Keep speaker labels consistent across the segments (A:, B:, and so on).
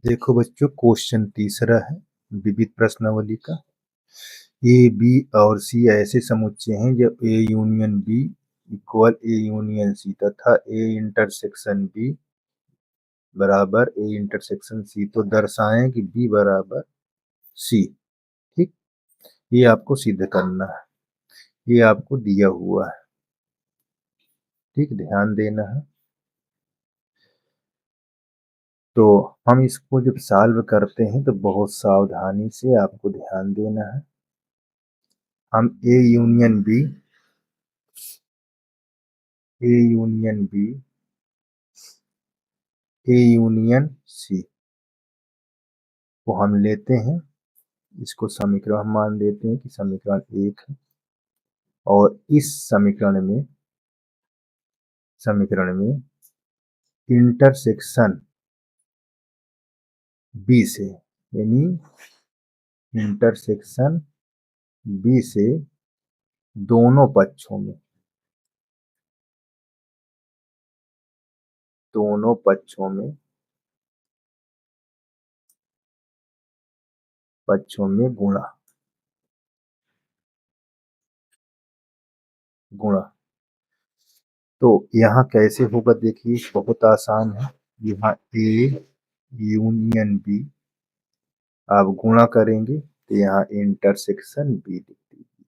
A: देखो बच्चों, क्वेश्चन तीसरा है विविध प्रश्नावली का। ए, बी और सी ऐसे समुच्चय हैं जब A union B equal A union C तथा ए इंटरसेक्शन बी बराबर ए इंटरसेक्शन सी, तो दर्शाएं कि बी बराबर सी। ठीक, ये आपको सिद्ध करना है, ये आपको दिया हुआ है। ठीक, ध्यान देना है। तो हम इसको जब सॉल्व करते हैं तो बहुत सावधानी से आपको ध्यान देना है। हम A union B A union B A union C को हम लेते हैं, इसको समीकरण हम मान लेते हैं कि समीकरण 1 है। और इस समीकरण में इंटरसेक्शन बी से, यानी इंटरसेक्शन बी से दोनों पक्षों में गुणा। तो यहाँ कैसे होगा देखिए, बहुत आसान है। यहाँ ए यूनियन बी आप गुणा करेंगे तो यहाँ इंटरसेक्शन बी लिख दीजिए,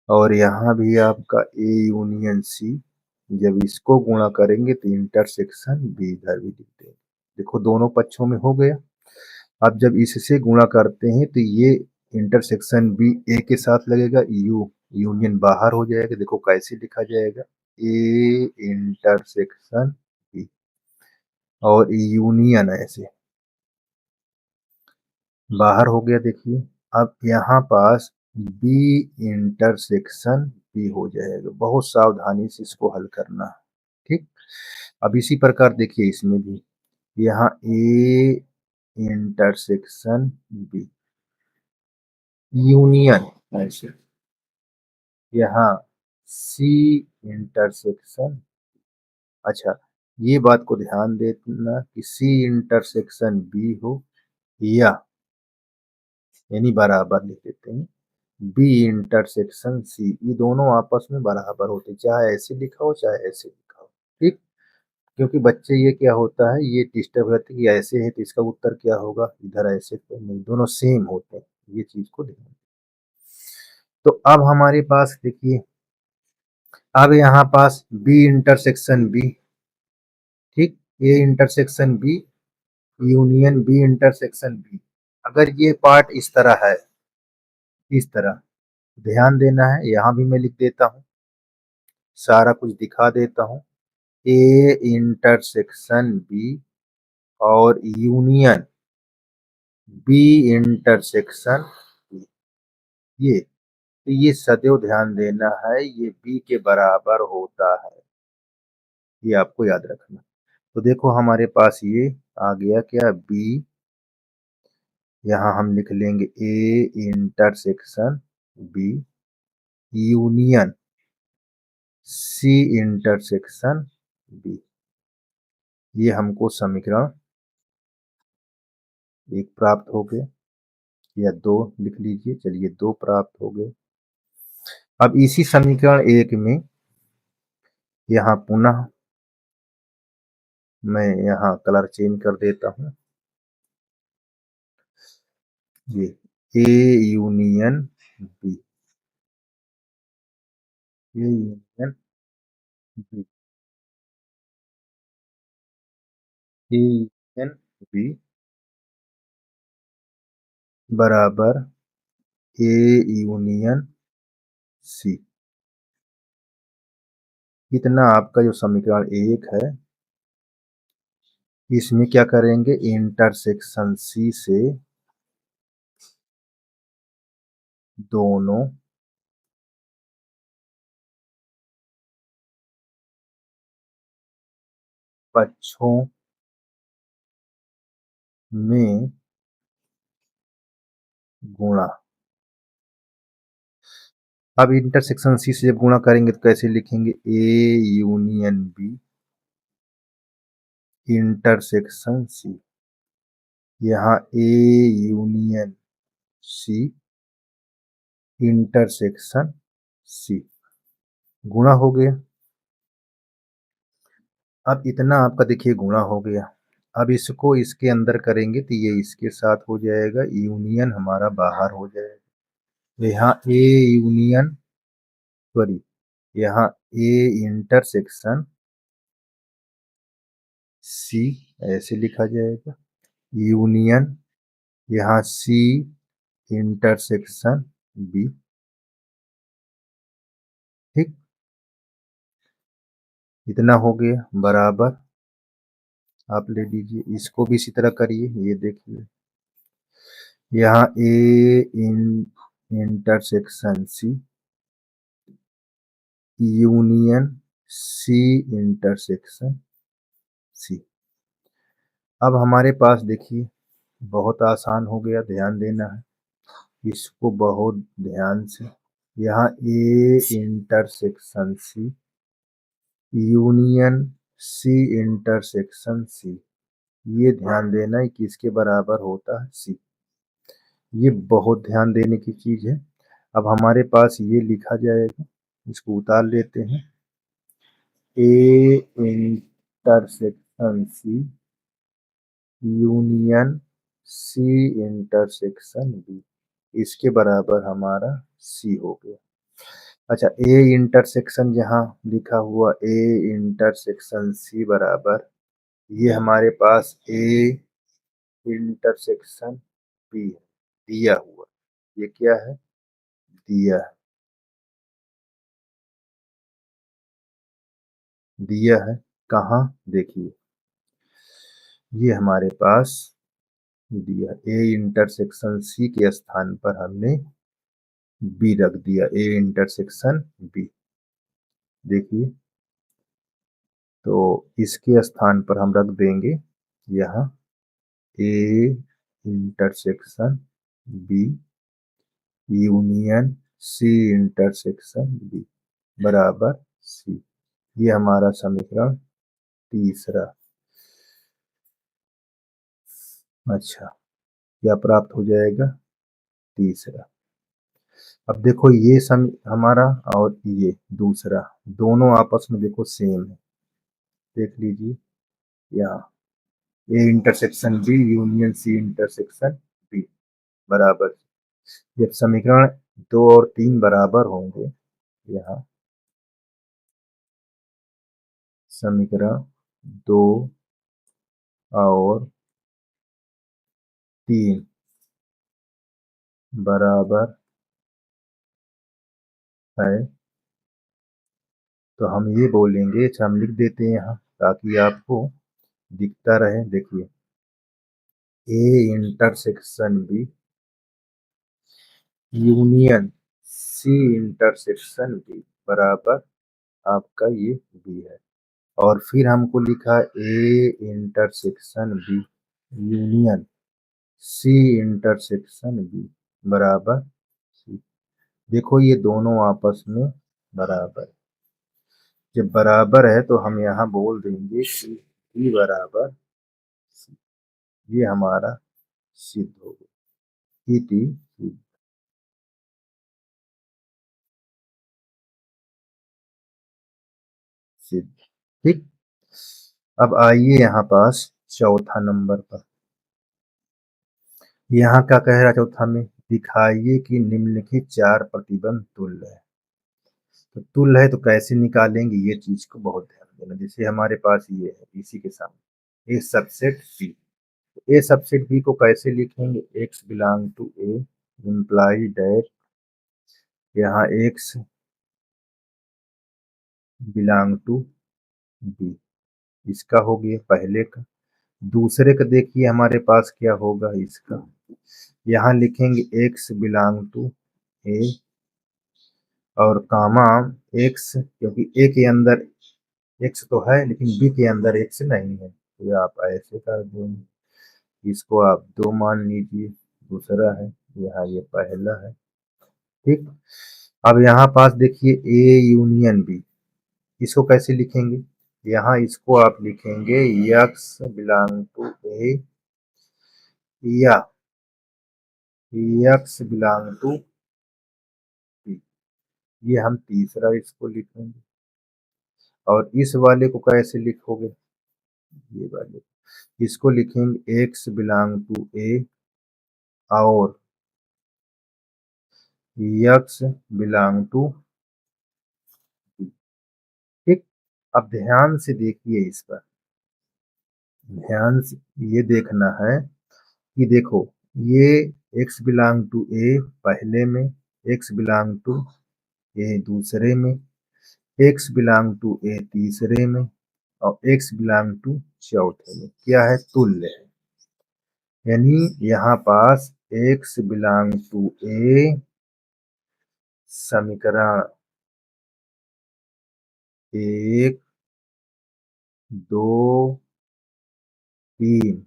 A: और यहाँ भी आपका ए यूनियन सी, जब इसको गुणा करेंगे तो इंटरसेक्शन बी इधर भी लिख देंगे। देखो दोनों पक्षों में हो गया। अब जब इससे गुणा करते हैं तो ये इंटरसेक्शन बी ए के साथ लगेगा, यू यूनियन बाहर हो जाएगा। देखो कैसे लिखा जाएगा, ए इंटरसेक्शन बी और यूनियन ऐसे बाहर हो गया। देखिए अब यहाँ पास बी इंटरसेक्शन बी हो जाएगा। बहुत सावधानी से इसको हल करना है। ठीक, अब इसी प्रकार देखिए इसमें भी, यहाँ ए इंटरसेक्शन बी यूनियन ऐसे, यहाँ सी इंटरसेक्शन। अच्छा, ये बात को ध्यान देना कि सी इंटरसेक्शन बी हो या, यानी बराबर लिख देते हैं, बी इंटरसेक्शन सी, ये दोनों आपस में बराबर होते, चाहे ऐसे लिखा हो चाहे ऐसे लिखा हो। ठीक, क्योंकि बच्चे ये क्या होता है, ये डिस्टर्ब रहते कि ऐसे है तो इसका उत्तर क्या होगा, इधर ऐसे तो नहीं, दोनों सेम होते हैं। ये चीज को ध्यान। तो अब हमारे पास देखिए, अब यहाँ पास बी इंटरसेक्शन बी, ठीक, A intersection B union B intersection B. अगर ये पार्ट इस तरह है, इस तरह ध्यान देना है, यहां भी मैं लिख देता हूं, सारा कुछ दिखा देता हूं। ए इंटरसेक्शन बी और यूनियन बी इंटरसेक्शन बी, ये तो ये सदैव ध्यान देना है, ये बी के बराबर होता है, ये आपको याद रखना। तो देखो हमारे पास ये आ गया क्या, बी, यहाँ हम लिख लेंगे A intersection B union C intersection B. ये हमको समीकरण 1 प्राप्त हो गए, या 2 लिख लीजिए, चलिए 2 प्राप्त हो गए। अब इसी समीकरण 1 में यहाँ पुनः मैं यहाँ कलर चेंज कर देता हूँ, ये A union B, A union B, A union B बराबर ए यूनियन सी। इतना आपका जो समीकरण 1 है, इसमें क्या करेंगे, इंटरसेक्शन सी से दोनों पक्षों में गुणा। अब इंटरसेक्शन सी से जब गुणा करेंगे तो कैसे लिखेंगे, A union B intersection C. यहाँ ए यूनियन सी इंटरसेक्शन सी गुणा हो गया। अब इतना आपका देखिए गुणा हो गया। अब इसको इसके अंदर करेंगे तो ये इसके साथ हो जाएगा, यूनियन हमारा बाहर हो जाएगा। तो यहाँ ए यूनियन सॉरी यहाँ ए इंटरसेक्शन सी ऐसे लिखा जाएगा, यूनियन यहाँ सी इंटरसेक्शन बी। ठीक, इतना हो गया बराबर। आप ले लीजिए, इसको भी इसी तरह करिए। ये देखिए यहाँ A intersection C union C intersection C. अब हमारे पास देखिए बहुत आसान हो गया, ध्यान देना है इसको बहुत ध्यान से। यहाँ A intersection C union C intersection C, ये ध्यान देना है कि किसके बराबर होता है, सी। ये बहुत ध्यान देने की चीज है। अब हमारे पास ये लिखा जाएगा, इसको उतार लेते हैं। A intersection C union C intersection B, इसके बराबर हमारा सी हो गया। अच्छा, ए इंटरसेक्शन जहाँ लिखा हुआ ए इंटरसेक्शन सी बराबर, ये हमारे पास ए इंटरसेक्शन बी है दिया हुआ। ये क्या है, दिया है, दिया है कहाँ देखिए, ये हमारे पास दिया ए इंटरसेक्शन सी के स्थान पर हमने बी रख दिया, ए इंटरसेक्शन बी। देखिए तो इसके स्थान पर हम रख देंगे यहाँ A intersection B union C intersection B बराबर सी। ये हमारा समीकरण तीसरा। अच्छा, क्या प्राप्त हो जाएगा, तीसरा। अब देखो ये सम हमारा और ये दूसरा दोनों आपस में देखो सेम है। देख लीजिए यहाँ A intersection B union C intersection B बराबर। जब समीकरण 2 और 3 बराबर होंगे, यहाँ समीकरण 2 और 3 बराबर है तो हम ये बोलेंगे, अच्छा हम लिख देते हैं यहाँ ताकि आपको दिखता रहे। देखिए A intersection B union C intersection B बराबर आपका ये बी है। और फिर हमको लिखा A intersection B union C intersection B बराबर सी। देखो ये दोनों आपस में बराबर, जब बराबर है तो हम यहाँ बोल देंगे कि बी बराबर सी। ये हमारा सिद्ध हो गया, इति सिद्ध। ठीक, अब आइए यहाँ पास चौथा नंबर पर। यहाँ क्या कह रहा है चौथा में, दिखाइए कि निम्नलिखित चार प्रतिबंध तुल्य है। तो तुल्य है तो कैसे निकालेंगे, ये चीज को बहुत ध्यान देना। जैसे हमारे पास ये है इसी के सामने A subset B, A subset B को कैसे लिखेंगे, X belong to A imply that, यहाँ एक्स बिलोंग टू बी, इसका हो गया पहले का। दूसरे का देखिए हमारे पास क्या होगा, इसका यहाँ लिखेंगे एक्स बिलोंग टू ए और कामा एक्स, क्योंकि ए के अंदर एक्स तो है लेकिन बी के अंदर एक्स नहीं है, तो ये आप ऐसे कर देंगे। इसको आप 2 मान लीजिए, दूसरा है, यहाँ ये पहला है। ठीक, अब यहाँ पास देखिए ए यूनियन बी, इसको कैसे लिखेंगे, यहाँ इसको आप लिखेंगे एक्स बिलोंग टू ए या एक्स बिलोंग टू पी। ये हम तीसरा इसको लिखेंगे। और इस वाले को कैसे लिखोगे? ये वाले इसको लिखेंगे एक्स बिलोंग टू ए और एक्स बिलोंग टू बी। ठीक। अब ध्यान से देखिए इस पर। ध्यान से ये देखना है कि देखो, ये एक्स बिलोंग टू ए पहले में, एक्स बिलोंग टू ए दूसरे में, एक्स बिलोंग टू ए तीसरे में और एक्स बिलोंग टू चौथे में। क्या है? तुल्य है। यानी यहाँ पास एक्स बिलोंग टू ए समीकरण एक, दो, तीन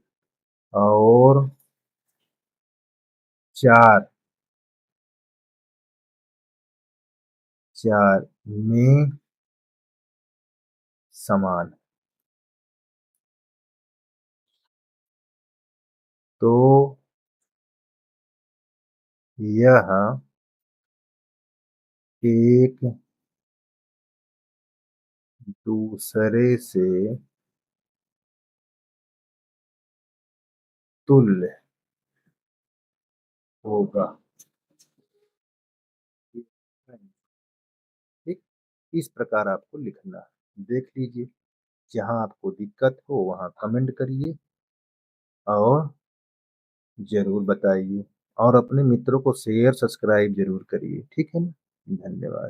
A: और चार, चार में समान। तो यह एक दूसरे से तुल्य होगा। ठीक। इस प्रकार आपको लिखना है। देख लीजिए, जहां आपको दिक्कत हो वहां कमेंट करिए और जरूर बताइए। और अपने मित्रों को शेयर सब्सक्राइब जरूर करिए। ठीक है ना? धन्यवाद।